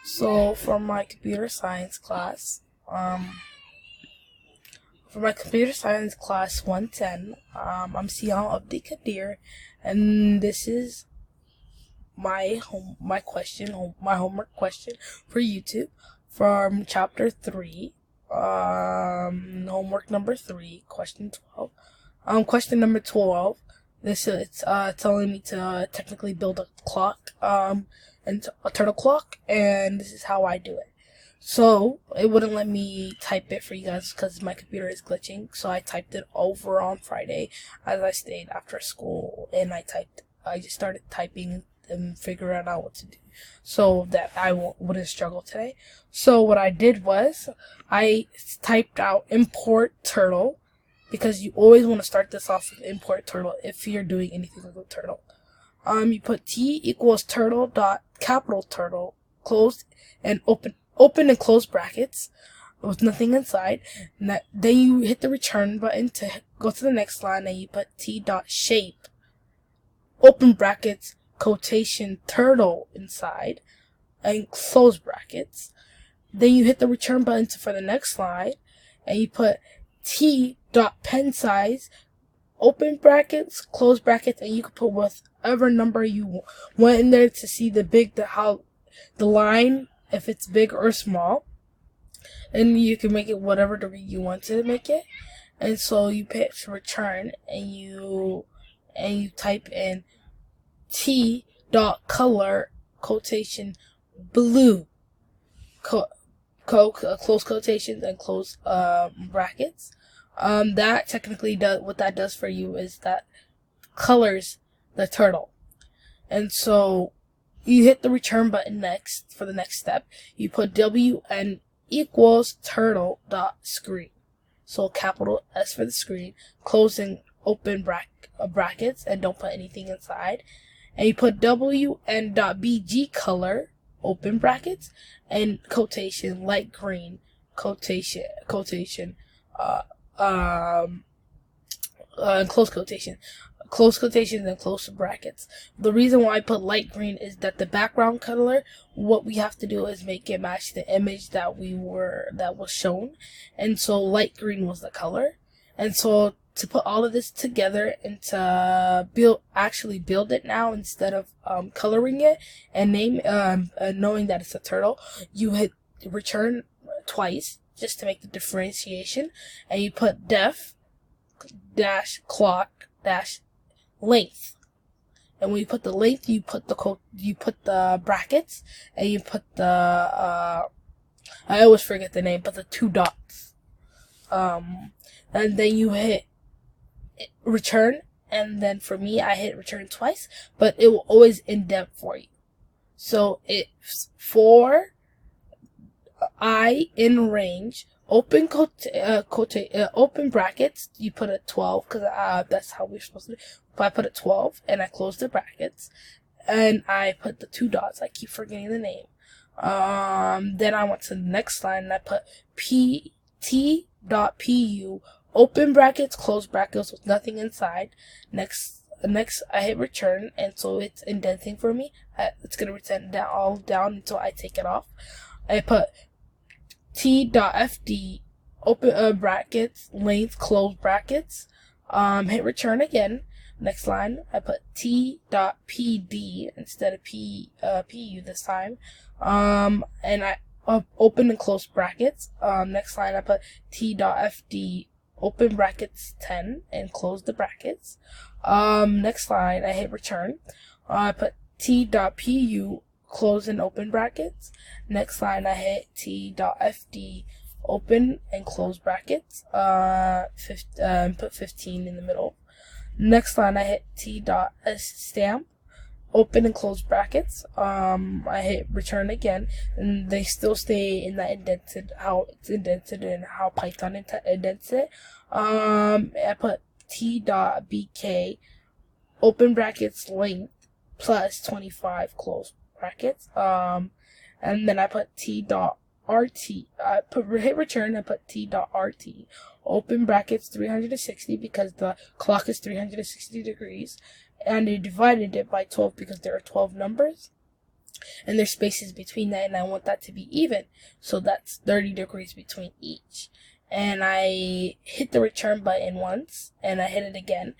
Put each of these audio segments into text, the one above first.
So for my computer science class, for my computer science class 110, I'm Sian Abdi Kadir, and this is my homework question for YouTube from chapter 3, homework number 3, question 12. Question number 12. It's telling me to technically build a clock, and a turtle clock, and this is how I do it. So it wouldn't let me type it for you guys because my computer is glitching. So I typed it over on Friday as I stayed after school, and I just started typing and figuring out what to do so that I wouldn't struggle today. So what I did was I typed out import turtle, because you always want to start this off with import turtle if you're doing anything with a turtle. You put t equals turtle dot capital turtle closed and open and close brackets with nothing inside. Then you hit the return button to go to the next line, and you put t dot shape open brackets quotation turtle inside and close brackets. Then you hit the return button for the next slide, and you put t dot pen size open brackets close brackets, and you can put whatever number you want in there to see the line, if it's big or small, and you can make it whatever degree you want to make it. And so you hit return, and you type in t dot color quotation blue close quotations and close brackets. That technically does what that does for you is that colors the turtle. And so you hit the return button next for the next step. You put WN equals turtle dot screen. So capital S for the screen, close and open brackets, and don't put anything inside. And you put WN dot BG color open brackets and quotation light green quotation close quotations and close brackets. The reason why I put light green is that the background color, what we have to do is make it match the image that was shown, and so light green was the color. And so to put all of this together and to build it now instead of coloring it and knowing that it's a turtle, you hit return twice just to make the differentiation, and you put def dash clock dash length. And when you put the length, you put the brackets, and you put the I always forget the name, but the two dots. And then you hit return, and then for me I hit return twice, but it will always indent for you. So it's for I in range open open brackets, you put a 12 because that's how we're supposed to do. But I put a 12 and I close the brackets, and I put the two dots. I keep forgetting the name. Then I went to the next line, and I put pt dot pu open brackets close brackets with nothing inside. Next I hit return, and so it's indenting for me. It's gonna return all down until I take it off. I put t.fd open brackets length close brackets, hit return again. Next line I put t.pd instead of pu this time, and I open and close brackets. Next line I put t.fd open brackets 10 and close the brackets. Next line I hit return. I put t.pu close and open brackets. Next line I hit t.fd open and close brackets, and put 15 in the middle. Next line I hit t.stamp open and close brackets. I hit return again, and they still stay in that how it's indented and how Python indents it. I put t.bk open brackets length plus 25 close brackets. And then I put t.rt. I hit return and put t.rt open brackets 360 because the clock is 360 degrees, and I divided it by 12 because there are 12 numbers. and there's spaces between that, and I want that to be even. So that's 30 degrees between each. And I hit the return button once, and I hit it again,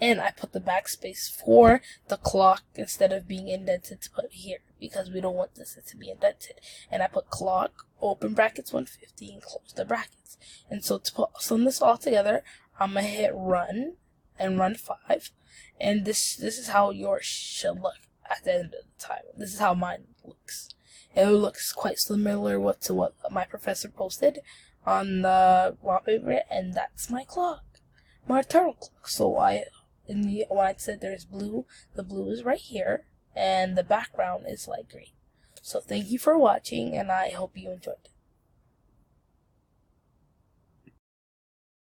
and I put the backspace for the clock instead of being indented to put here, because we don't want this to be indented. And I put clock, open brackets 150, and close the brackets. And so to sum this all together, I'm going to hit run, and run 5. And this is how yours should look at the end of the time. This is how mine looks. It looks quite similar to what my professor posted on the wallpaper, and that's my clock, my turtle clock. So when I said there's blue, the blue is right here, and the background is light green. So thank you for watching, and I hope you enjoyed it.